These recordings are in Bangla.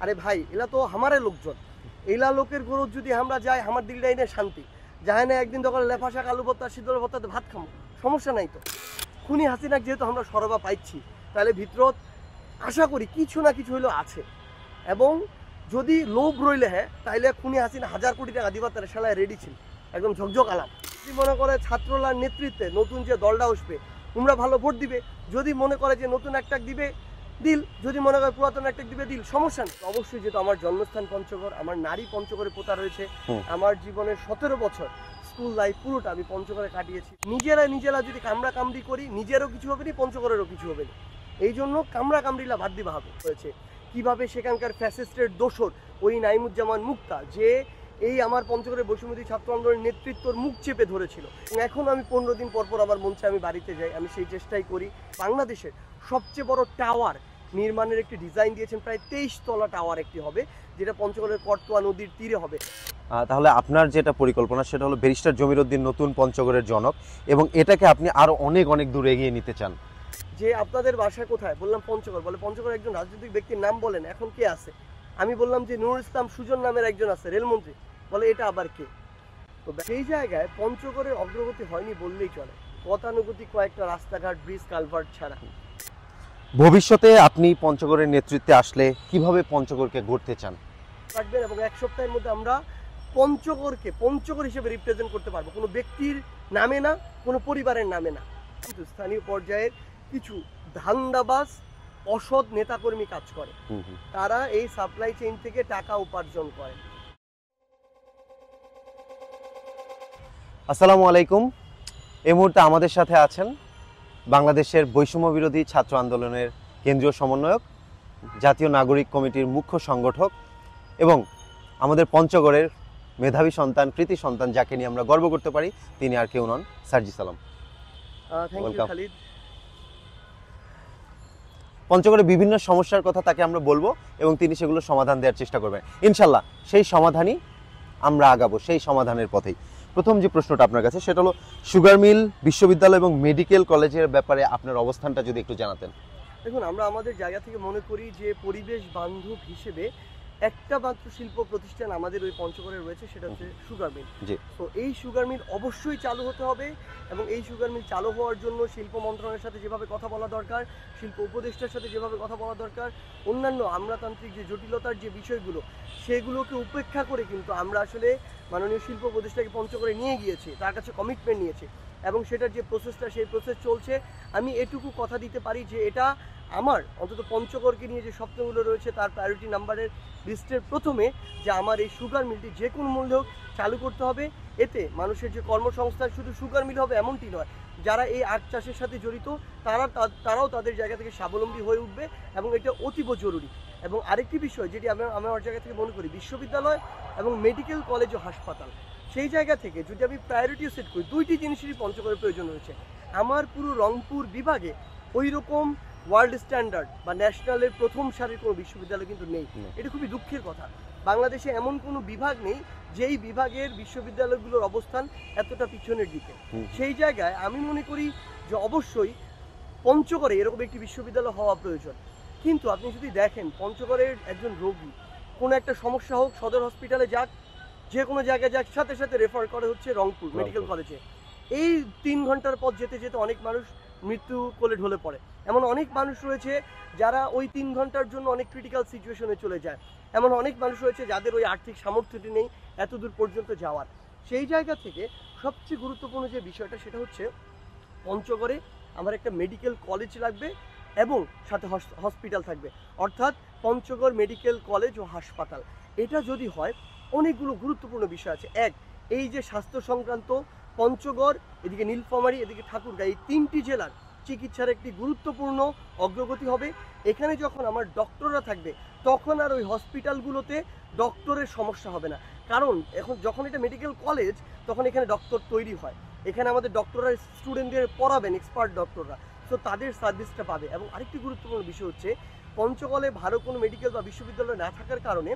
আরে ভাই এলা তো আমারে লোকজন, এলা লোকের গরু যদি আমরা যাই আমার দিলটাই না শান্তি যায় না। একদিন তখন লেফা শাক আলু ভর্তা সিদ্ধ ভর্তাতে ভাত খামো, সমস্যা নাই তো। খুনি হাসিনাক যেহেতু আমরা সরবা পাইছি, তাহলে ভিতরত আশা করি কিছু না কিছু হইলেও আছে। এবং যদি লোভ রইলে হ্যাঁ, তাইলে খুনি হাসিনা 1000 কোটি টাকা দিবার তার সেলায় রেডি ছিল, একদম ঝকঝক আলাম। যদি মনে করে ছাত্রলার নেতৃত্বে নতুন যে দলটা আসবে তোমরা ভালো ভোট দিবে, যদি মনে করে যে নতুন একটা দিবে দিল, যদি মনে করে পুরাতন একটা দিবে দিল, সমস্যা নেই। অবশ্যই যেহেতু আমার জন্মস্থান পঞ্চগড়, আমার নারী পঞ্চগড়ে পোতা রয়েছে, আমার জীবনের 17 বছর স্কুল লাইফ পুরোটা আমি পঞ্চগড়ে কাটিয়েছি। নিজেরা যদি কামড়া কামড়ি করি নিজেরও কিছু হবে না, পঞ্চগড়েরও কিছু হবে না। এই জন্য কামড়া কামড়িলা বাদ দিবা হবে হয়েছে। কিভাবে সেখানকার ফ্যাসিস্টের দোসর ওই নাইমুজ্জামান মুক্তা, যে এই আমার পঞ্চগড়ের বসুমতী ছাত্র আন্দোলনের নেতৃত্বর মুখ চেপে ধরেছিল, এখন আমি 15 দিন পর আবার মন চায় আমি বাড়িতে যাই, আমি সেই চেষ্টাই করি। বাংলাদেশের সবচেয়ে বড় টাওয়ার নির্মাণের একটি ডিজাইন দিয়েছেন, প্রায় 23 তলা টাওয়ার একটি হবে, যেটা পঞ্চগড়ের করতোয়া নদীর তীরে হবে। তাহলে আপনার যেটা পরিকল্পনা সেটা হলো ব্যারিস্টার জমিরুদ্দিন নতুন পঞ্চগড়ের জনক, এবং এটাকে আপনি আরো অনেক অনেক দূর এগিয়ে নিতে চান। যে আপনাদের বাসা কোথায়, বললাম পঞ্চগড়, বলে পঞ্চগড় একজন রাজনৈতিক ব্যক্তির নাম বলেন, এখন কে আছে? আমি বললাম যে নুরুল ইসলাম সুজন নামের একজন আছে রেলমন্ত্রী, বলে এটা আবার কে? তো সেই জায়গায় পঞ্চগড়ের অগ্রগতি হয়নি বললেই চলে, গতানুগতিক কয়েকটা রাস্তাঘাট, ব্রিজ, কালভার্ট ছাড়া। ভবিষ্যতে আপনি পঞ্চগড়ের নেতৃত্বে আসলে কিভাবে পঞ্চগড়কে গড়তে চান রাখবেন, এবং 1 সপ্তাহের মধ্যে আমরা পঞ্চগড়কে পঞ্চগড় হিসেবে রিপ্রেজেন্ট করতে পারবো, কোনো ব্যক্তির নামে না, কোনো পরিবারের নামে না। কিন্তু স্থানীয় পর্যায়ের কিছু ধান্দাবাজ অসৎ নেতাকর্মী কাজ করে, তারা এই সাপ্লাই চেইন থেকে টাকা উপার্জন করে। আসসালামু আলাইকুম। এই মুহূর্তে আমাদের সাথে আছেন বাংলাদেশের বৈষম্য বিরোধী ছাত্র আন্দোলনের কেন্দ্রীয় সমন্বয়ক, জাতীয় নাগরিক কমিটির মুখ্য সংগঠক এবং আমাদের পঞ্চগড়ের মেধাবী সন্তান, কৃতি সন্তান, যাকে নিয়ে আমরা গর্ব করতে পারি, তিনি আর কেউ নন, সার্জিস আলম। Thank you Khalid. পঞ্চগড়ে বিভিন্ন সমস্যার কথা তাকে আমরা বলবো এবং তিনি সেগুলো সমাধান দেওয়ার চেষ্টা করবেন ইনশাল্লাহ। সেই সমাধানই আমরা আগাবো, সেই সমাধানের পথেই। প্রথম যে প্রশ্নটা আপনার কাছে সেটা হলো সুগার মিল বিশ্ববিদ্যালয় এবং মেডিকেল কলেজের ব্যাপারে আপনার অবস্থানটা যদি একটু জানাতেন। দেখুন, আমরা আমাদের জায়গা থেকে মনে করি যে পরিবেশ বান্ধব হিসেবে একটা মাত্র শিল্প প্রতিষ্ঠান আমাদের ওই পঞ্চগড়ে রয়েছে, সেটা হচ্ছে সুগার মিল। তো এই সুগার মিল অবশ্যই চালু হতে হবে, এবং এই সুগার মিল চালু হওয়ার জন্য শিল্প মন্ত্রণালয়ের সাথে যেভাবে কথা বলা দরকার, শিল্প উপদেষ্টার সাথে যেভাবে কথা বলা দরকার, অন্যান্য আমলাতান্ত্রিক যে জটিলতার যে বিষয়গুলো সেগুলোকে উপেক্ষা করে কিন্তু আমরা আসলে মাননীয় শিল্প উপদেষ্টাকে পঞ্চগড়ে নিয়ে গিয়েছি, তার কাছে কমিটমেন্ট নিয়েছি, এবং সেটার যে প্রসেসটা সেই প্রসেস চলছে। আমি এটুকু কথা দিতে পারি যে এটা আমার অন্তত পঞ্চগড়কে নিয়ে যে স্বপ্নগুলো রয়েছে তার প্রায়োরিটি নাম্বারের লিস্টের প্রথমে, যে আমার এই সুগার মিলটি যে কোনো মূল্যে হোক চালু করতে হবে। এতে মানুষের যে কর্মসংস্থান শুধু সুগার মিল হবে এমনটি নয়, যারা এই আখ চাষের সাথে জড়িত তারাও তাদের জায়গা থেকে স্বাবলম্বী হয়ে উঠবে, এবং এটা অতীব জরুরি। এবং আরেকটি বিষয় যেটি আমার জায়গা থেকে মনে করি, বিশ্ববিদ্যালয় এবং মেডিকেল কলেজ ও হাসপাতাল, সেই জায়গা থেকে যদি আমি প্রায়োরিটি সেট করি, দুইটি জিনিসেরই পঞ্চগড়ের প্রয়োজন রয়েছে। আমার পুরো রংপুর বিভাগে ওই রকম ওয়ার্ল্ড স্ট্যান্ডার্ড বা ন্যাশনালের প্রথম সারির কোনো বিশ্ববিদ্যালয় কিন্তু নেই। এটা খুবই দুঃখের কথা। বাংলাদেশে এমন কোনো বিভাগ নেই যেই বিভাগের বিশ্ববিদ্যালয়গুলোর অবস্থান এতটা পিছনের দিকে। সেই জায়গায় আমি মনে করি যে অবশ্যই পঞ্চগড়ে এরকম একটি বিশ্ববিদ্যালয় হওয়া প্রয়োজন। কিন্তু আপনি যদি দেখেন, পঞ্চগড়ের একজন রোগী কোনো একটা সমস্যা হোক, সদর হসপিটালে যাক, যে কোনো জায়গায় যাক, সাথে সাথে রেফার করে হচ্ছে রংপুর মেডিকেল কলেজে। এই 3 ঘন্টার পথ যেতে যেতে অনেক মানুষ মৃত্যু কোলে ঢলে পড়ে। এমন অনেক মানুষ রয়েছে যারা ওই 3 ঘন্টার জন্য অনেক ক্রিটিক্যাল সিচুয়েশনে চলে যায়। এমন অনেক মানুষ রয়েছে যাদের ওই আর্থিক সামর্থ্যটি নেই এত দূর পর্যন্ত যাওয়ার। সেই জায়গা থেকে সবচেয়ে গুরুত্বপূর্ণ যে বিষয়টা সেটা হচ্ছে পঞ্চগড়ে আমার একটা মেডিকেল কলেজ লাগবে এবং সাথে হসপিটাল থাকবে, অর্থাৎ পঞ্চগড় মেডিকেল কলেজ ও হাসপাতাল। এটা যদি হয়, অনেকগুলো গুরুত্বপূর্ণ বিষয় আছে। এক, এই যে স্বাস্থ্য সংক্রান্ত পঞ্চগড়, এদিকে নীলফামারী, এদিকে ঠাকুরগাঁও, এই 3টি জেলার চিকিৎসার একটি গুরুত্বপূর্ণ অগ্রগতি হবে। এখানে যখন আমার ডক্টররা থাকবে তখন আর ওই হসপিটালগুলোতে ডক্টরের সমস্যা হবে না, কারণ এখন যখন এটা মেডিকেল কলেজ তখন এখানে ডক্টর তৈরি হয়, এখানে আমাদের ডক্টররা স্টুডেন্টদের পড়াবেন, এক্সপার্ট ডক্টররা, তো তাদের সার্ভিসটা পাবে। এবং আরেকটি গুরুত্বপূর্ণ বিষয় হচ্ছে, পঞ্চগড়ে ভালো কোনো মেডিকেল বা বিশ্ববিদ্যালয় না থাকার কারণে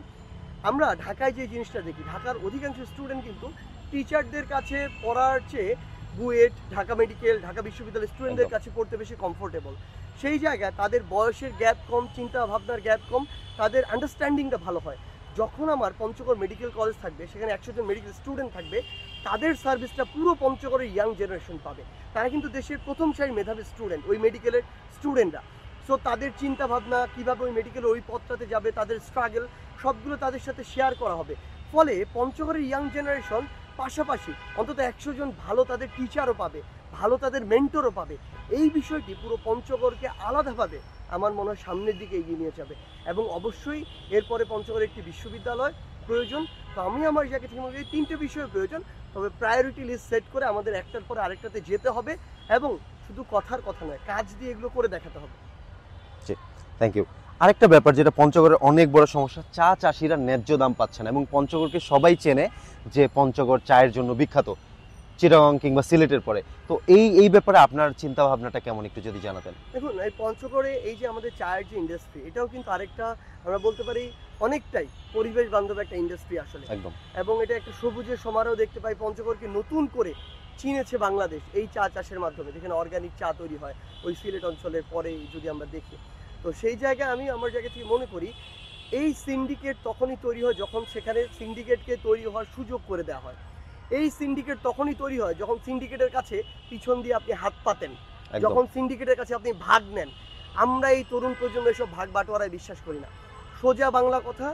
আমরা ঢাকায় যে জিনিসটা দেখি, ঢাকার অধিকাংশ স্টুডেন্ট কিন্তু টিচারদের কাছে পড়ার চেয়ে বুয়েট, ঢাকা মেডিকেল, ঢাকা বিশ্ববিদ্যালয়ের স্টুডেন্টদের কাছে পড়তে বেশি কমফোর্টেবল। সেই জায়গায় তাদের বয়সের গ্যাপ কম, চিন্তা ভাবনার গ্যাপ কম, তাদের আন্ডারস্ট্যান্ডিংটা ভালো হয়। যখন আমার পঞ্চগড় মেডিকেল কলেজ থাকবে, সেখানে 100 জন মেডিকেল স্টুডেন্ট থাকবে, তাদের সার্ভিসটা পুরো পঞ্চগড়ের ইয়াং জেনারেশন পাবে। তারা কিন্তু দেশের প্রথম সারির মেধাবী স্টুডেন্ট, ওই মেডিকেলের স্টুডেন্টরা। সো তাদের চিন্তা ভাবনা কীভাবে ওই মেডিকেলের ওই পথটাতে যাবে, তাদের স্ট্রাগল সবগুলো তাদের সাথে শেয়ার করা হবে। ফলে পঞ্চগড়ের ইয়াং জেনারেশন পাশাপাশি অন্তত 100 জন ভালো তাদের টিচারও পাবে, ভালো তাদের মেন্টরও পাবে। এই বিষয়টি পুরো পঞ্চগড়কে আলাদাভাবে আমার মনে হয় সামনের দিকে এগিয়ে নিয়ে যাবে। এবং অবশ্যই এরপরে পঞ্চগড়ে একটি বিশ্ববিদ্যালয় প্রয়োজন। তো আমি আমার জায়গা থেকে মনে করি 3টে বিষয়ের প্রয়োজন, তবে প্রায়োরিটি লিস্ট সেট করে আমাদের একটার পরে আরেকটাতে যেতে হবে এবং শুধু কথার কথা নয়, কাজ দিয়ে এগুলো করে দেখাতে হবে। জি, থ্যাংক ইউ। আরেকটা ব্যাপার যেটা পঞ্চগড়ের অনেক বড় সমস্যা, চা চাষিরা ন্যায্য দাম পাচ্ছে না এবং পঞ্চগড়কে সবাই চেনে যে পঞ্চগড় চায়ের জন্য বিখ্যাত, চিটাগং কিংবা সিলেটের পরে। তো এই ব্যাপারে আপনার চিন্তা ভাবনাটা কেমন একটু যদি জানাতেন। দেখুন, এই পঞ্চগড়ে এই যে আমাদের চায়ের যে ইন্ডাস্ট্রি, এটাও কিন্তু আরেকটা আমরা বলতে পারি অনেকটাই পরিবেশ বান্ধব একটা ইন্ডাস্ট্রি আসলে। একদম। এবং এটা একটা সবুজের সমারোহ দেখতে পাই। পঞ্চগড়কে নতুন করে চিনেছে বাংলাদেশ এই চা চাষের মাধ্যমে, যেখানে অর্গানিক চা তৈরি হয় ওই সিলেট অঞ্চলের পরে যদি আমরা দেখি। তো সেই জায়গায় আমি আমার জায়গা থেকে মনে করি এই সিন্ডিকেট তখনই তৈরি হয় যখন সেখানে সিন্ডিকেটকে তৈরি হওয়ার সুযোগ করে দেওয়া হয়। এই সিন্ডিকেট তখনই তৈরি হয় যখন সিন্ডিকেটের কাছে পিছন দিয়ে আপনি হাত পাতেন, যখন সিন্ডিকেটের কাছে আপনি ভাগ নেন। আমরা এই তরুণ প্রজন্ম এসব ভাগ বাটোয়ারায় বিশ্বাস করি না। সোজা বাংলা কথা,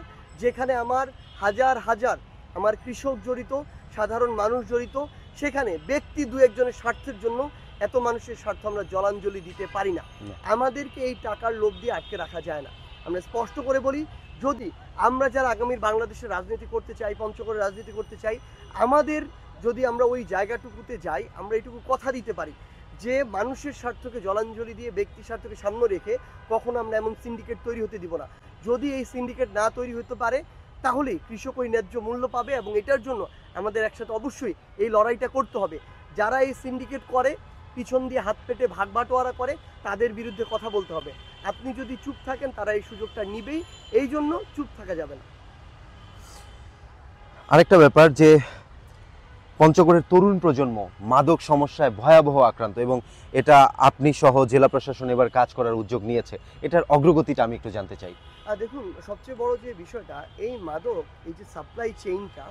যেখানে আমার হাজার হাজার আমার কৃষক জড়িত, সাধারণ মানুষ জড়িত, সেখানে ব্যক্তি দু একজনের স্বার্থের জন্য এত মানুষের স্বার্থ আমরা জলাঞ্জলি দিতে পারি না। আমাদেরকে এই টাকার লোভ দিয়ে আটকে রাখা যায় না। আমরা স্পষ্ট করে বলি, যদি আমরা যারা আগামীর বাংলাদেশের রাজনীতি করতে চাই, পঞ্চগড়ের রাজনীতি করতে চাই, আমাদের যদি আমরা ওই জায়গাটুকুতে যাই, আমরা এইটুকু কথা দিতে পারি যে মানুষের স্বার্থকে জলাঞ্জলি দিয়ে ব্যক্তি স্বার্থকে সামনে রেখে কখনো আমরা এমন সিন্ডিকেট তৈরি হতে দিব না। যদি এই সিন্ডিকেট না তৈরি হতে পারে, তাহলে কৃষক ওই ন্যায্য মূল্য পাবে এবং এটার জন্য আমাদের একসাথে অবশ্যই এই লড়াইটা করতে হবে। যারা এই সিন্ডিকেট করে, পিছন দিয়ে হাত পেতে ভাগ বাটোয়ারা করে, তাদের বিরুদ্ধে কথা বলতে হবে। আপনি যদি চুপ থাকেন, তারা এই সুযোগটা নিবেই, এই জন্য চুপ থাকা যাবে না। আরেকটা ব্যাপার যে পঞ্চগড়ের তরুণ প্রজন্ম মাদক সমস্যায় ভয়াবহ আক্রান্ত এবং এটা আপনি সহ জেলা প্রশাসন এবার কাজ করার উদ্যোগ নিয়েছে, এটার অগ্রগতিটা আমি একটু জানতে চাই। দেখুন, সবচেয়ে বড় যে বিষয়টা, এই মাদক, এই যে সাপ্লাই চেইনটা,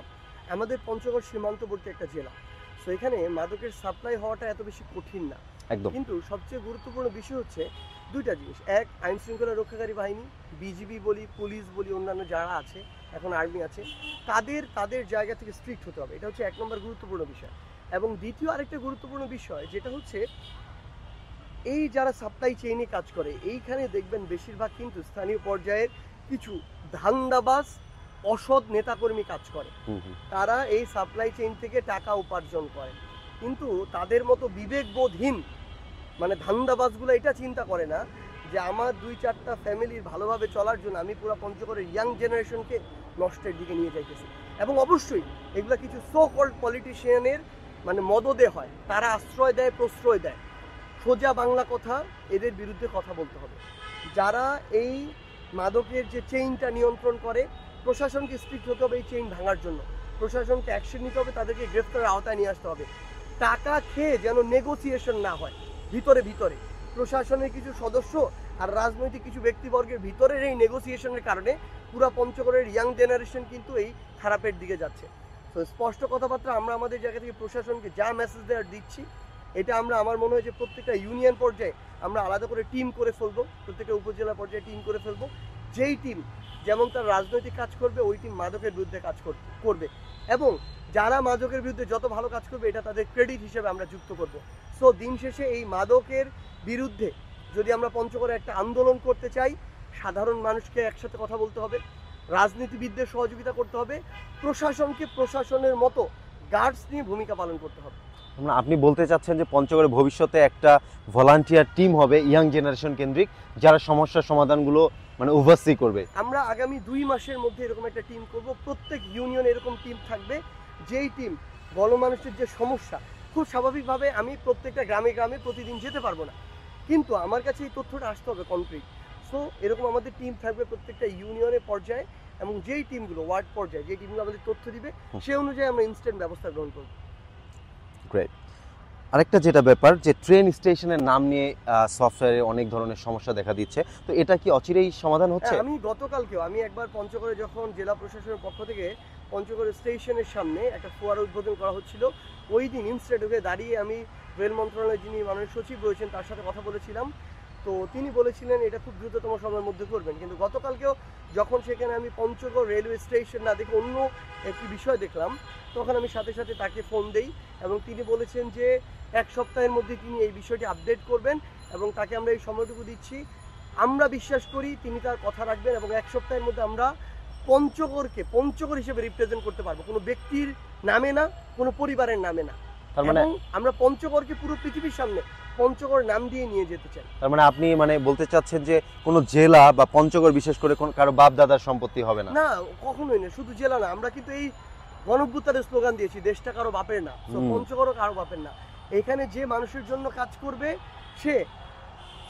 আমাদের পঞ্চগড় সীমান্তবর্তী একটা জেলা। সো এখানে মাদকের সাপ্লাই হওয়াটা এত বেশি কঠিন না। একদম। কিন্তু সবচেয়ে গুরুত্বপূর্ণ বিষয় হচ্ছে দুইটা জিনিস। এক, আইন শৃঙ্খলা রক্ষাকারী বাহিনী, বিজিবি বলি, পুলিশ বলি, অন্যান্য যারা আছে, এখন আর্মি আছে, তাদের জায়গা থেকে স্ট্রিক্ট হতে হবে। এটা হচ্ছে 1 নম্বর গুরুত্বপূর্ণ বিষয়। এবং দ্বিতীয় আরেকটা গুরুত্বপূর্ণ বিষয় যেটা হচ্ছে, এই যারা সাপ্লাই চেইনে কাজ করে, এইখানে দেখবেন বেশিরভাগ কিন্তু স্থানীয় পর্যায়ের কিছু ধান্দাবাজ অসৎ নেতাকর্মী কাজ করে। তারা এই সাপ্লাই চেইন থেকে টাকা উপার্জন করে, কিন্তু তাদের মতো বিবেকবোধহীন মানে ধান্দাবাজগুলো এটা চিন্তা করে না যে আমার 2-4টা ফ্যামিলির ভালোভাবে চলার জন্য আমি পুরো পঞ্চগড়ের ইয়াং জেনারেশনকে নষ্টের দিকে নিয়ে যাইতেছি। এবং অবশ্যই এগুলো কিছু সো কল্ড পলিটিশিয়ানের মানে মদদে হয়, তারা আশ্রয় দেয়, প্রশ্রয় দেয়। সোজা বাংলা কথা, এদের বিরুদ্ধে কথা বলতে হবে। যারা এই মাদকের যে চেইনটা নিয়ন্ত্রণ করে, প্রশাসনকে স্ট্রিক্ট হতে হবে এই চেইন ভাঙার জন্য। প্রশাসনকে অ্যাকশন নিতে হবে, তাদেরকে গ্রেফতারের আওতায় নিয়ে আসতে হবে। টাকা খেয়ে যেন নেগোসিয়েশন না হয় ভিতরে ভিতরে। প্রশাসনের কিছু সদস্য আর রাজনৈতিক কিছু ব্যক্তিবর্গের ভিতরের এই নেগোসিয়েশনের কারণে পুরো পঞ্চগড়ের ইয়াং জেনারেশন কিন্তু এই খারাপের দিকে যাচ্ছে। তো স্পষ্ট কথাবার্তা আমরা আমাদের জায়গা থেকে প্রশাসনকে যা মেসেজ দেওয়ার দিচ্ছি, এটা আমরা, আমার মনে হয় যে প্রত্যেকটা ইউনিয়ন পর্যায়ে আমরা আলাদা করে টিম করে ফেলবো, প্রত্যেকটা উপজেলা পর্যায়ে টিম করে ফেলবো। যেই টিম যেমন তার রাজনৈতিক কাজ করবে, ওই টিম মাদকের বিরুদ্ধে কাজ করবে। এবং যারা মাদকের বিরুদ্ধে যত ভালো কাজ করবে, এটা তাদের ক্রেডিট হিসেবে আমরা যুক্ত করব। সো দিন শেষে এই মাদকের বিরুদ্ধে যদি আমরা পঞ্চগড়ে একটা আন্দোলন করতে চাই, সাধারণ মানুষকে একসাথে কথা বলতে হবে, রাজনীতিবিদদের সহযোগিতা করতে হবে, প্রশাসনকে প্রশাসনের মতো গার্ডস নিয়ে ভূমিকা পালন করতে হবে। আপনি বলতে চাচ্ছেন যে পঞ্চগড়ে ভবিষ্যতে একটা ভলান্টিয়ার টিম হবে ইয়াং জেনারেশন কেন্দ্রিক, যারা সমস্যার সমাধানগুলো মানে ওভারসি করবে। আমরা আগামী 2 মাসের মধ্যে এরকম একটা টিম করব। প্রত্যেক ইউনিয়নে এরকম টিম থাকবে, যেই টিম গণমানুষের যে সমস্যা, খুব স্বাভাবিকভাবে আমি প্রত্যেকটা গ্রামে গ্রামে প্রতিদিন যেতে পারবো না, কিন্তু আমার কাছে এই তথ্যটা আসতে হবে কনক্রিট। সো এরকম আমাদের টিম থাকবে প্রত্যেকটা ইউনিয়নের পর্যায়ে, এবং যেই টিমগুলো ওয়ার্ড পর্যায়ে যে টিমগুলো আমাদের তথ্য দিবে, সেই অনুযায়ী আমরা ইনস্ট্যান্ট ব্যবস্থা গ্রহণ করব। গ্রেট। আরেকটা যেটা ব্যাপার যে ট্রেন স্টেশনের নাম নিয়ে সফটওয়্যারে অনেক ধরনের সমস্যা দেখা দিচ্ছে, তো এটা কি অচিরেই সমাধান হচ্ছে? আমি গতকালকেও আমি একবার পঞ্চগড়ে যখন জেলা প্রশাসনের পক্ষ থেকে পঞ্চগড় স্টেশনের সামনে একটা ফোয়ারা উদ্বোধন করা হচ্ছিল, ওই দিন ইনস্টিটিউটে দাঁড়িয়ে আমি রেল মন্ত্রণালয়ের যিনি মাননীয় সচিব রয়েছেন তার সাথে কথা বলেছিলাম। তো তিনি বলেছিলেন এটা খুব দ্রুততম সময়ের মধ্যে করবেন, কিন্তু গতকালকেও যখন সেখানে আমি পঞ্চগড় রেলওয়ে স্টেশন না দেখে অন্য একটি বিষয় দেখলাম, তখন আমি সাথে সাথে তাকে ফোন দেই এবং তিনি বলেছেন যে 1 সপ্তাহের মধ্যে তিনি এই বিষয়টি আপডেট করবেন এবং তাকে আমরা এই সময়টুকু দিচ্ছি। আমরা বিশ্বাস করি তিনি তার কথা রাখবেন এবং 1 সপ্তাহের মধ্যে আমরা পঞ্চগড়কে পঞ্চগড় হিসেবে রিপ্রেজেন্ট করতে পারবো, কোনো ব্যক্তির নামে না, কোনো পরিবারের নামে না। তার মানে আমরা পঞ্চগড়কে পুরো পৃথিবীর সামনে পঞ্চগড় নাম দিয়ে নিয়ে যেতে চাই। তার মানে আপনি মানে বলতে চাচ্ছেন যে কোনো জেলা বা পঞ্চগড় বিশেষ করে কারো বাপ দাদার সম্পত্তি হবে না? না, কখনোই না। শুধু জেলা না, আমরা কিন্তু এই গণঅভ্যুত্থানের স্লোগান দিয়েছি দেশটা কারো বাপের না, পঞ্চগড়ও কারো বাপের না। এখানে যে মানুষের জন্য কাজ করবে সে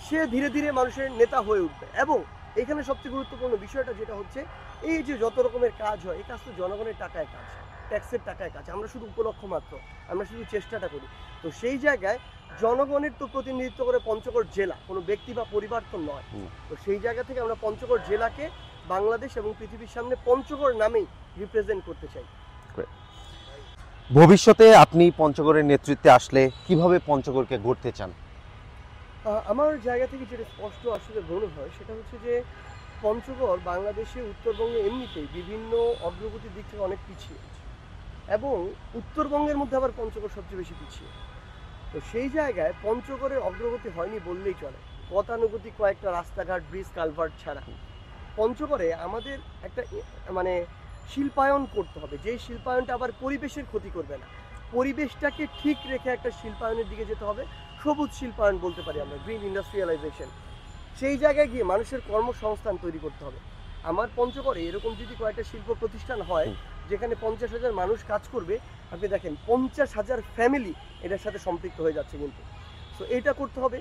সে ধীরে ধীরে মানুষের নেতা হয়ে উঠবে। এবং এখানে সবচেয়ে গুরুত্বপূর্ণ বিষয়টা যেটা হচ্ছে, এই যে যত রকমের কাজ হয় এই কাজ তো জনগণের টাকায় কাজ, ট্যাক্সের টাকায় কাজ। আমরা শুধু উপলক্ষ মাত্র, আমরা শুধু চেষ্টাটা করি। তো সেই জায়গায় জনগণের তো প্রতিনিধিত্ব করে পঞ্চগড় জেলা, কোনো ব্যক্তি বা পরিবার তো নয়। তো সেই জায়গা থেকে আমরা পঞ্চগড় জেলাকে বাংলাদেশ এবং পৃথিবীর সামনে পঞ্চগড় নামেই রিপ্রেজেন্ট করতে চাই। ভবিষ্যতে আপনি পঞ্চগড়ের নেতৃত্বে আসলে কিভাবে পঞ্চগড়কে গড়তে চান? আমার জায়গা থেকে যেটা স্পষ্ট আসলে মনে হয় সেটা হচ্ছে যে পঞ্চগড় বাংলাদেশে উত্তরবঙ্গে এমনিতেই বিভিন্ন অগ্রগতির দিক থেকে অনেক পিছিয়ে, এবং উত্তরবঙ্গের মধ্যে আবার পঞ্চগড় সবচেয়ে বেশি পিছিয়ে। তো সেই জায়গায় পঞ্চগড়ের অগ্রগতি হয়নি বললেই চলে, গতানুগতিক কয়েকটা রাস্তাঘাট, ব্রিজ, কালভার্ট ছাড়া। পঞ্চগড়ে আমাদের একটা মানে শিল্পায়ন করতে হবে, যেই শিল্পায়নটা আবার পরিবেশের ক্ষতি করবে না। পরিবেশটাকে ঠিক রেখে একটা শিল্পায়নের দিকে যেতে হবে, সবুজ শিল্পায়ন বলতে পারি আমরা, গ্রিন ইন্ডাস্ট্রিয়ালাইজেশন। সেই জায়গায় গিয়ে মানুষের কর্মসংস্থান তৈরি করতে হবে। আমার পঞ্চগড়ে এরকম যদি কয়েকটা শিল্প প্রতিষ্ঠান হয় যেখানে 50,000 মানুষ কাজ করবে, আপনি দেখেন 50,000 ফ্যামিলি এটার সাথে সম্পৃক্ত হয়ে যাচ্ছে কিন্তু। সো এটা করতে হবে।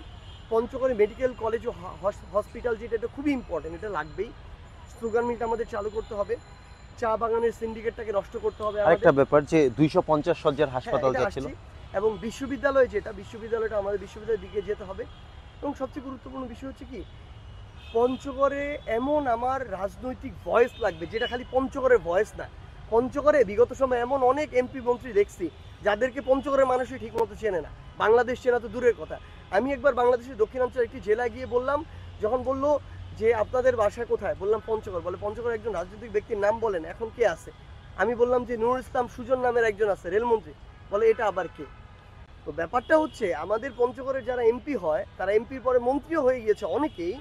পঞ্চগড়ে মেডিকেল কলেজ ও হসপিটাল যেটা, এটা খুবই ইম্পর্টেন্ট, এটা লাগবেই। সুগার মিলটা আমাদের চালু করতে হবে, চা বাগানের সিন্ডিকেটটাকে নষ্ট করতে হবে। আরেকটা ব্যাপার যে 250 শয্যার হাসপাতাল যাচ্ছিল, এবং বিশ্ববিদ্যালয় যেটা, বিশ্ববিদ্যালয়টা আমাদের বিশ্ববিদ্যালয়ের দিকে যেতে হবে। এবং সবচেয়ে গুরুত্বপূর্ণ বিষয় হচ্ছে কি, পঞ্চগড়ে এমন আমার রাজনৈতিক ভয়েস লাগবে যেটা খালি পঞ্চগড়ের ভয়েস না। পঞ্চগড়ে বিগত সময় এমন অনেক এমপি মন্ত্রী দেখছি যাদেরকে পঞ্চগড়ের মানুষই ঠিক মতো চেনে না, বাংলাদেশ চেনা তো দূরের কথা। আমি একবার বাংলাদেশের দক্ষিণাঞ্চলের একটি জেলায় গিয়ে বললাম, যখন বললো যে আপনাদের বাসা কোথায়, বললাম পঞ্চগড়। বলে পঞ্চগড়ের একজন রাজনৈতিক ব্যক্তির নাম বলেন, এখন কে আছে? আমি বললাম যে নুরুল ইসলাম সুজন নামের একজন আছে, রেলমন্ত্রী। বলে এটা আবার কে? তো ব্যাপারটা হচ্ছে আমাদের পঞ্চগড়ের যারা এমপি হয়, তারা এমপির পরে মন্ত্রীও হয়ে গিয়েছে অনেকেই,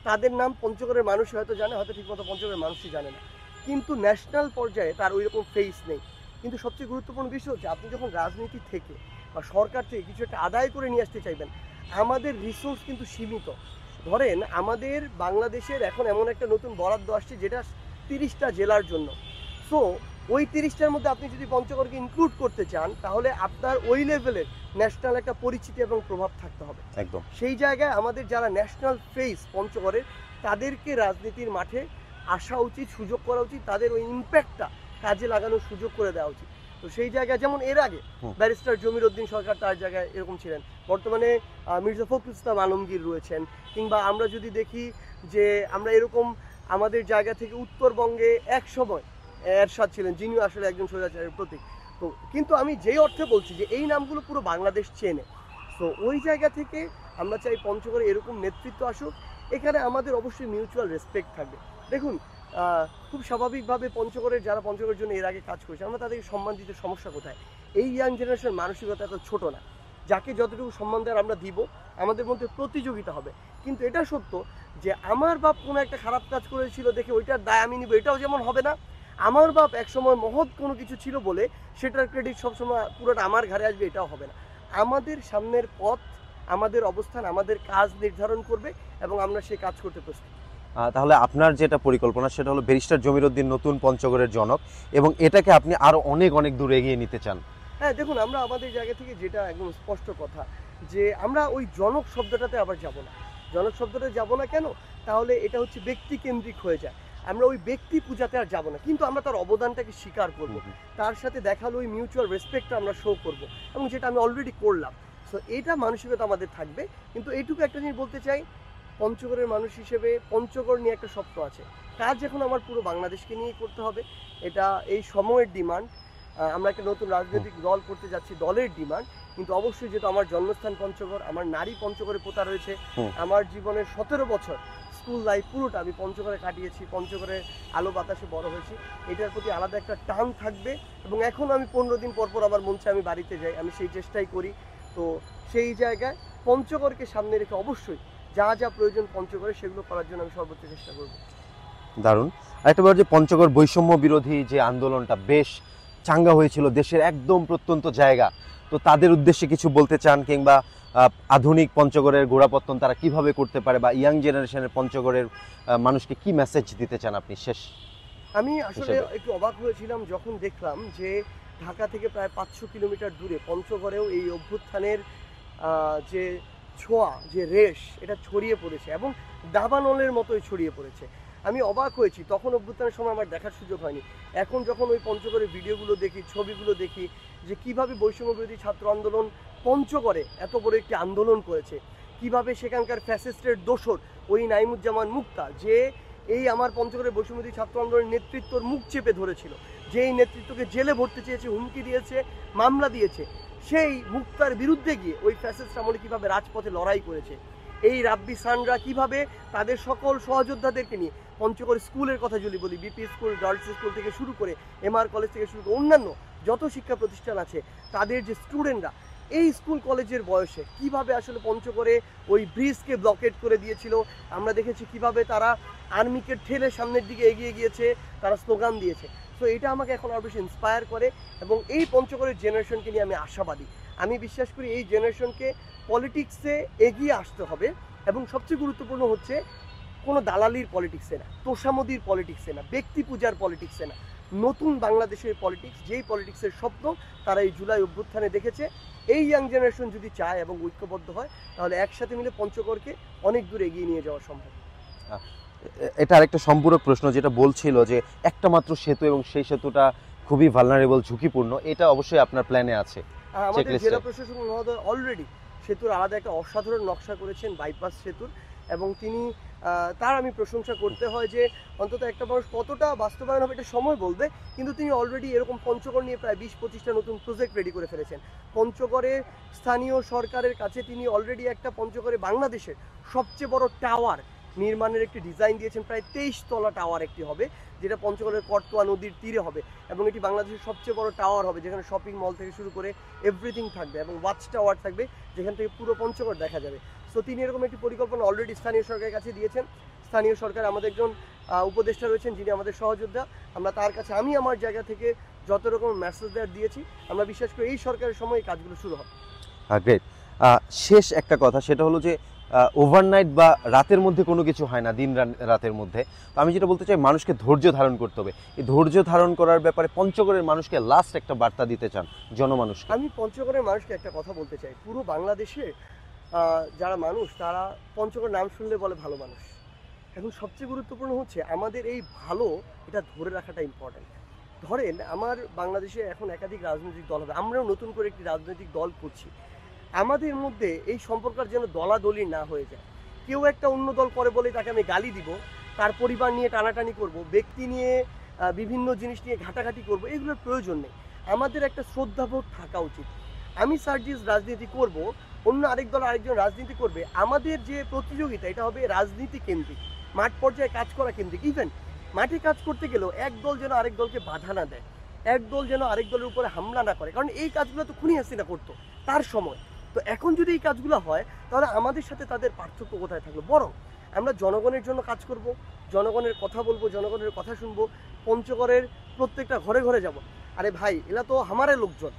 তাদের নাম পঞ্চগড়ের মানুষ হয়তো জানে, হয়তো ঠিকমতো পঞ্চগড়ের মানুষই জানে না, কিন্তু ন্যাশনাল পর্যায়ে তার ওই রকম ফেস নেই। কিন্তু সবচেয়ে গুরুত্বপূর্ণ বিষয় হচ্ছে আপনি যখন রাজনীতি থেকে বা সরকার থেকে কিছু একটা আদায় করে নিয়ে আসতে চাইবেন, আমাদের রিসোর্স কিন্তু সীমিত। ধরেন আমাদের বাংলাদেশের এখন এমন একটা নতুন বরাদ্দ আসছে যেটা 30টা জেলার জন্য। সো ওই 30টার মধ্যে আপনি যদি পঞ্চগড়কে ইনক্লুড করতে চান, তাহলে আপনার ওই লেভেলের ন্যাশনাল একটা পরিচিতি এবং প্রভাব থাকতে হবে। একদম সেই জায়গায় আমাদের যারা ন্যাশনাল ফেস পঞ্চগড়ের, তাদেরকে রাজনীতির মাঠে আসা উচিত, সুযোগ করা উচিত, তাদের ওই ইম্প্যাক্টটা কাজে লাগানোর সুযোগ করে দেওয়া উচিত। তো সেই জায়গায় যেমন এর আগে ব্যারিস্টার জমির উদ্দিন সরকার তার জায়গায় এরকম ছিলেন, বর্তমানে মির্জা ফখরুল ইসলাম আলমগীর রয়েছেন, কিংবা আমরা যদি দেখি যে আমরা এরকম আমাদের জায়গা থেকে উত্তরবঙ্গে এক সময় এরশাদ ছিলেন, যিনিও আসলে একজন স্বৈরাচারের প্রতীক। তো কিন্তু আমি যেই অর্থে বলছি যে এই নামগুলো পুরো বাংলাদেশ চেনে। তো ওই জায়গা থেকে আমরা চাই পঞ্চগড়ে এরকম নেতৃত্ব আসুক, এখানে আমাদের অবশ্যই মিউচুয়াল রেসপেক্ট থাকবে। দেখুন খুব স্বাভাবিকভাবে পঞ্চগড়ের যারা পঞ্চগড়ের জন্য এর আগে কাজ করেছে, আমরা তাদেরকে সম্মান দিতে সমস্যা কোথায়? এই ইয়াং জেনারেশনের মানসিকতা এত ছোট না, যাকে যতটুকু সম্মান দেওয়ার আমরা দিব, আমাদের মধ্যে প্রতিযোগিতা হবে। কিন্তু এটা সত্য যে আমার বাপ কোনো একটা খারাপ কাজ করেছিল দেখে ওইটার দায় আমি নিব, এটাও যেমন হবে না। আমার বাপ একসময় মহৎ কোনো কিছু ছিল বলে সেটার ক্রেডিট সবসময় পুরোটা আমার ঘাড়ে আসবে, এটাও হবে না। আমাদের সামনের পথ, আমাদের অবস্থান, আমাদের কাজ নির্ধারণ করবে এবং আমরা সেই কাজ করতে প্রস্তুত। তাহলে আপনার যেটা পরিকল্পনা সেটা হলো ব্যারিস্টার জমির উদ্দিন নতুন পঞ্চগড়ের জনক, এবং এটাকে আপনি আরো অনেক অনেক দূর এগিয়ে নিতে চান। হ্যাঁ দেখুন, আমরা আমাদের জায়গা থেকে যেটা একদম স্পষ্ট কথা যে আমরা ওই জনক শব্দটাতে আবার যাব না। জনক শব্দটা যাব না কেন? তাহলে এটা হচ্ছে ব্যক্তি কেন্দ্রিক হয়ে যায়। আমরা ওই ব্যক্তি পূজাতে আর যাব না, কিন্তু আমরা তার অবদানটাকে স্বীকার করব, তার সাথে দেখালো ওই মিউচুয়াল রেসপেক্টটা আমরা শো করব, এবং যেটা আমি অলরেডি করলাম। সো এটা মানসিকতা আমাদের থাকবে। কিন্তু এইটুকু একটা জিনিস বলতে চাই, পঞ্চগড়ের মানুষ হিসেবে পঞ্চগড় নিয়ে একটা স্বপ্ন আছে। কাজ এখন আমার পুরো বাংলাদেশকে নিয়ে করতে হবে, এটা এই সময়ের ডিমান্ড। আমরা একটা নতুন রাজনৈতিক দল করতে যাচ্ছি, দলের ডিমান্ড। কিন্তু অবশ্যই যেহেতু আমার জন্মস্থান পঞ্চগড়, আমার নারী পঞ্চগড়ে পোতা রয়েছে, আমার জীবনের 17 বছর স্কুল লাইফ পুরোটা আমি পঞ্চগড়ে কাটিয়েছি, পঞ্চগড়ে আলো বাতাসে বড় হয়েছি, এটার প্রতি আলাদা একটা টান থাকবে। এবং এখন আমি 15 দিন পর পর আমার মন চায় আমি বাড়িতে যাই, আমি সেই চেষ্টাই করি। তো সেই জায়গায় পঞ্চগড়কে সামনে রেখে অবশ্যই যা যা প্রয়োজন পঞ্চগড়ে সেগুলো করার জন্য আমি সর্বোচ্চ চেষ্টা করব। দারুণ। আরেকটা বার যে পঞ্চগড় বৈষম্য বিরোধী যে আন্দোলনটা বেশ চাঙ্গা হয়েছিল, দেশের একদম প্রত্যন্ত জায়গা, তো তাদের উদ্দেশ্যে কিছু বলতে চান, কিংবা আধুনিক পঞ্চগড়ের গোড়াপত্তন তারা কিভাবে করতে পারে, বা ইয়াং জেনারেশনের পঞ্চগড়ের মানুষকে কি মেসেজ দিতে চান আপনি শেষ? আমি আসলে একটু অবাক হয়েছিলাম যখন দেখলাম যে ঢাকা থেকে প্রায় 500 কিলোমিটার দূরে পঞ্চগড়েও এই অভ্যুত্থানের যে ছোঁয়া, যে রেশ, এটা ছড়িয়ে পড়েছে এবং দাবানলের মতোই ছড়িয়ে পড়েছে। আমি অবাক হয়েছি, তখন অভ্যুত্থানের সময় আমার দেখার সুযোগ হয়নি। এখন যখন ওই পঞ্চগড়ের ভিডিওগুলো দেখি, ছবিগুলো দেখি, যে কিভাবে বৈষম্য বিরোধী ছাত্র আন্দোলন পঞ্চগড়ে এত বড় একটি আন্দোলন করেছে, কিভাবে সেখানকার ফ্যাসিস্টের দোসর ওই নাইমুজ্জামান মুক্তা, যে এই আমার পঞ্চগড়ের বৈষম্য বিরোধী ছাত্র আন্দোলনের নেতৃত্বর মুখ চেপে ধরেছিল, যে এই নেতৃত্বকে জেলে ভরতে চেয়েছে, হুমকি দিয়েছে, মামলা দিয়েছে, সেই মুক্তার বিরুদ্ধে গিয়ে ওই ফ্যাসিস্ট আমলে কিভাবে রাজপথে লড়াই করেছে, এই রাব্বি সানরা কিভাবে তাদের সকল সহযোদ্ধাদেরকে নিয়ে পঞ্চগড় স্কুলের কথা যদি বলি, বিপি স্কুল, গার্লস স্কুল থেকে শুরু করে এমআর কলেজ থেকে শুরু করে অন্যান্য যত শিক্ষা প্রতিষ্ঠান আছে, তাদের যে স্টুডেন্টরা এই স্কুল কলেজের বয়সে কিভাবে আসলে পঞ্চগড়ে ওই ব্রিজকে ব্লকেট করে দিয়েছিল। আমরা দেখেছি কিভাবে তারা আর্মিকে ঠেলে সামনের দিকে এগিয়ে গিয়েছে, তারা স্লোগান দিয়েছে। তো এটা আমাকে এখন আরও বেশি ইন্সপায়ার করে এবং এই পঞ্চগড়ের জেনারেশনকে নিয়ে আমি আশাবাদী। আমি বিশ্বাস করি এই জেনারেশনকে পলিটিক্সে এগিয়ে আসতে হবে এবং সবচেয়ে গুরুত্বপূর্ণ হচ্ছে কোনো দালালির পলিটিক্সে না, তোষামদির পলিটিক্সে না, ব্যক্তি পূজার পলিটিক্সে না, নতুন বাংলাদেশের পলিটিক্স, যেই পলিটিক্সের স্বপ্ন তারা এই জুলাই অভ্যুত্থানে দেখেছে। এই ইয়াং জেনারেশন যদি চায় এবং ঐক্যবদ্ধ হয়, তাহলে একসাথে মিলে পঞ্চগড়কে অনেক দূর এগিয়ে নিয়ে যাওয়া সম্ভব। এটা আরেকটা সম্পূরক প্রশ্ন, যেটা বলছিল যে একটা মাত্র সেতু এবং সেই সেতুটা খুবই ভালনারেবল, ঝুঁকিপূর্ণ, এটা অবশ্যই আপনার প্ল্যানে আছে? আমাদের জেলা প্রশাসক মহোদয় অলরেডি সেতুর আলাদা একটা অসাধারণ নকশা করেছেন, বাইপাস সেতুর, এবং তিনি তার আমি প্রশংসা করতে হয় যে অন্তত একটা মানুষ কতটা বাস্তবায়ন হবে এটা সময় বলবে, কিন্তু তিনি অলরেডি এরকম পঞ্চগড় নিয়ে প্রায় 20-25টা নতুন প্রজেক্ট রেডি করে ফেলেছেন। পঞ্চগড়ে স্থানীয় সরকারের কাছে তিনি অলরেডি একটা পঞ্চগড়ে বাংলাদেশের সবচেয়ে বড় টাওয়ার নির্মাণের একটি ডিজাইন দিয়েছেন, প্রায় 23 তলা টাওয়ার একটি হবে, যেটা পঞ্চগড়ের করতোয়া নদীর তীরে হবে এবং এটি বাংলাদেশের সবচেয়ে বড় টাওয়ার হবে, যেখানে শপিং মল থেকে শুরু করে এভরিথিং থাকবে এবং ওয়াচ টাওয়ার থাকবে, যেখান থেকে পুরো পঞ্চগড় দেখা যাবে। সো তিনি এরকম একটি পরিকল্পনা অলরেডি স্থানীয় সরকারের কাছে দিয়েছেন। স্থানীয় সরকার আমাদের একজন উপদেষ্টা রয়েছেন, যিনি আমাদের সহযোদ্ধা, আমরা তার কাছে আমি আমার জায়গা থেকে যত রকম মেসেজ দেওয়ার দিয়েছি। আমরা বিশ্বাস করি এই সরকারের সময় এই কাজগুলো শুরু হবে। গ্রেট। শেষ একটা কথা, সেটা হলো যে ওভারনাইট বা রাতের মধ্যে কোনো কিছু হয় না, দিন রাতের মধ্যে। তো আমি যেটা বলতে চাই, মানুষকে ধৈর্য ধারণ করতে হবে। এই ধৈর্য ধারণ করার ব্যাপারে পঞ্চগড়ের মানুষকে লাস্ট একটা বার্তা দিতে চান জনমানুষ? আমি পঞ্চগড়ের মানুষকে একটা কথা বলতে চাই, পুরো বাংলাদেশে যারা মানুষ তারা পঞ্চগড় নাম শুনলে বলে ভালো মানুষ। এখন সবচেয়ে গুরুত্বপূর্ণ হচ্ছে আমাদের এই ভালো, এটা ধরে রাখাটা ইম্পর্টেন্ট। ধরেন আমার বাংলাদেশে এখন একাধিক রাজনৈতিক দল হবে, আমরাও নতুন করে একটি রাজনৈতিক দল করছি। আমাদের মধ্যে এই সম্পর্কটা যেন দলাদলি না হয়ে যায়। কেউ একটা অন্য দল করে বলে তাকে আমি গালি দিব, তার পরিবার নিয়ে টানাটানি করব, ব্যক্তি নিয়ে বিভিন্ন জিনিস নিয়ে ঘাটাঘাটি করব, এগুলোর প্রয়োজন নেই। আমাদের একটা শ্রদ্ধাবোধ থাকা উচিত। আমি সার্জিস রাজনীতি করব, অন্য আরেক দল আরেকজন রাজনীতি করবে, আমাদের যে প্রতিযোগিতা এটা হবে রাজনীতি কেন্দ্রিক, মাঠ পর্যায়ে কাজ করা কেন্দ্রিক। ইভেন মাঠে কাজ করতে গেলেও এক দল যেন আরেক দলকে বাধা না দেয়, এক দল যেন আরেক দলের উপরে হামলা না করে, কারণ এই কাজগুলো তো খুনি হাসিনা করতো তার সময়। তো এখন যদি এই কাজগুলো হয়, তাহলে আমাদের সাথে তাদের পার্থক্য কোথায় থাকলো? বরং আমরা জনগণের জন্য কাজ করব, জনগণের কথা বলবো, জনগণের কথা শুনবো, পঞ্চগড়ের প্রত্যেকটা ঘরে ঘরে যাব। আরে ভাই, এলা তো আমারে লোকজন,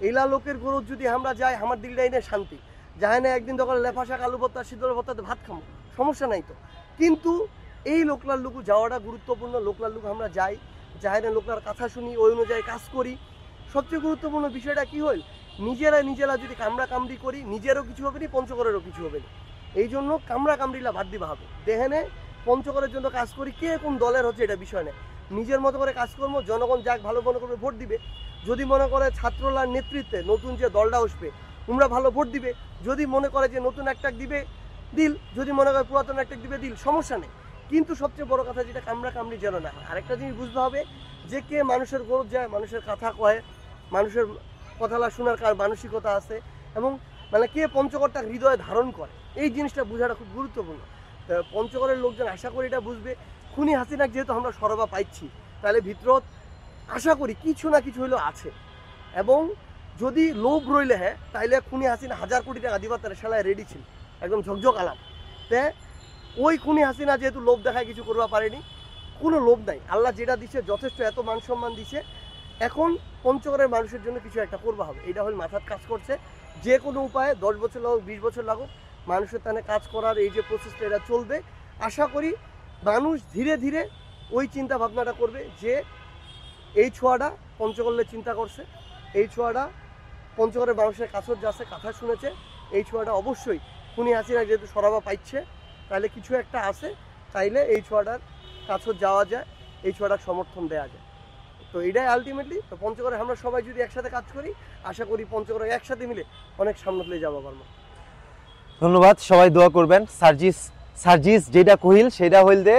এলা লোকের গরজ যদি আমরা যাই, আমার দিলটাই না শান্তি যায় না। একদিন দোকানে লেফা শাক, আলু ভর্তা, শীতল ভর্তাতে ভাত খাবো, সমস্যা নাই তো। কিন্তু এই লোকলার লুকু যাওয়াটা গুরুত্বপূর্ণ। লোকলার লুকু আমরা যাই না, লোকলার কথা শুনি, ওই অনুযায়ী কাজ করি। সবচেয়ে গুরুত্বপূর্ণ বিষয়টা কি হল, নিজেরা যদি কামড়া কামড়ি করি, নিজেরও কিছু হবে না, পঞ্চগড়েরও কিছু হবে না। এই জন্য কামড়া কামড়িলা বাদ দিবা হবে। দেখেনে পঞ্চগড়ের জন্য কাজ করি, কে কোন দলের হচ্ছে এটা বিষয় নেই, নিজের মতো করে কাজ করবো, জনগণ যাক ভালো মনে করবে ভোট দিবে। যদি মনে করে ছাত্রলার নেতৃত্বে নতুন যে দলটা আসবে তোমরা ভালো ভোট দিবে, যদি মনে করে যে নতুন একটা দিবে দিল, যদি মনে করে পুরাতন একটা দিবে দিল, সমস্যা নেই। কিন্তু সবচেয়ে বড় কথা যেটা কামড়া কামড়ি যেন না হয়। আরেকটা জিনিস বুঝতে হবে যে কে মানুষের গরজ যায়, মানুষের কথা কয়, মানুষের কথালা শোনার কার মানসিকতা আছে, এবং মানে কে পঞ্চগড়টা হৃদয়ে ধারণ করে, এই জিনিসটা বোঝাটা খুব গুরুত্বপূর্ণ। পঞ্চগড়ের লোকজন আশা করি এটা বুঝবে। খুনি হাসিনাকে যেহেতু আমরা সরবা পাইছি, তাহলে ভিতরত আশা করি কিছু না কিছু হলেও আছে। এবং যদি লোভ রইলে হ্যাঁ, তাইলে খুনি হাসিনা 1000 কোটি টাকা দিবার তার সেলায় রেডি ছিল, একদম ঝকঝক আলাম। তে ওই খুনি হাসিনা যেহেতু লোভ দেখায় কিছু করবা পারেনি, কোনো লোভ নাই, আল্লাহ যেটা দিছে যথেষ্ট, এত মান সম্মান দিছে। এখন পঞ্চগড়ের মানুষের জন্য কিছু একটা করবা হবে, এটা হল মাথার কাজ করছে। যে কোনো উপায়ে 10 বছর লাগুক, 20 বছর লাগুক, মানুষের তানে কাজ করার এই যে প্রসেসটা, এটা চলবে। আশা করি মানুষ ধীরে ধীরে ওই চিন্তা ভাবনাটা করবে যে এই ছোঁয়াটা পঞ্চগড়ে চিন্তা করছে, এই ছোঁয়াটা পঞ্চগড়ের মানুষের কাছে যাচ্ছে, কথা শুনেছে, এই ছোঁয়াটা অবশ্যই খুনি হাসিনা যেহেতু সরাবা পাইছে, তাহলে কিছু একটা আছে, তাইলে এই ছোঁয়াটার কাছে যাওয়া যায়, এই ছোঁয়াটার সমর্থন দেওয়া যায়। তো এটাই আলটিমেটলি। তো পঞ্চগড়ে আমরা সবাই যদি একসাথে কাজ করি, আশা করি পঞ্চগড়ে একসাথে মিলে অনেক সামনে তুলে যাবো পারবো। ধন্যবাদ, সবাই দোয়া করবেন। সার্জিস যেটা কহিল সেটা হইল দে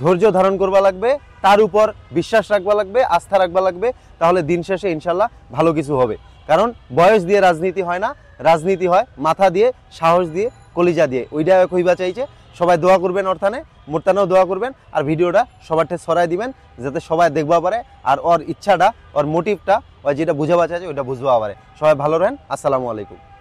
ধৈর্য ধারণ করবা লাগবে, তার উপর বিশ্বাস রাখবা লাগবে, আস্থা রাখবা লাগবে, তাহলে দিন শেষে ইনশাল্লাহ ভালো কিছু হবে। কারণ বয়স দিয়ে রাজনীতি হয় না, রাজনীতি হয় মাথা দিয়ে, সাহস দিয়ে, কলিজা দিয়ে। ওইটা কইবা চাইছে। সবাই দোয়া করবেন, অর্থানে মোরতানেও দোয়া করবেন, আর ভিডিওটা সবার ঠে ছড়াই দিবেন যাতে সবাই দেখবা পারে, আর ওর ইচ্ছাটা, ওর মোটিভটা, ও যেটা বুঝাবা চাইছে ওইটা বুঝবা পারে। সবাই ভালো रहेন। আসসালামু আলাইকুম।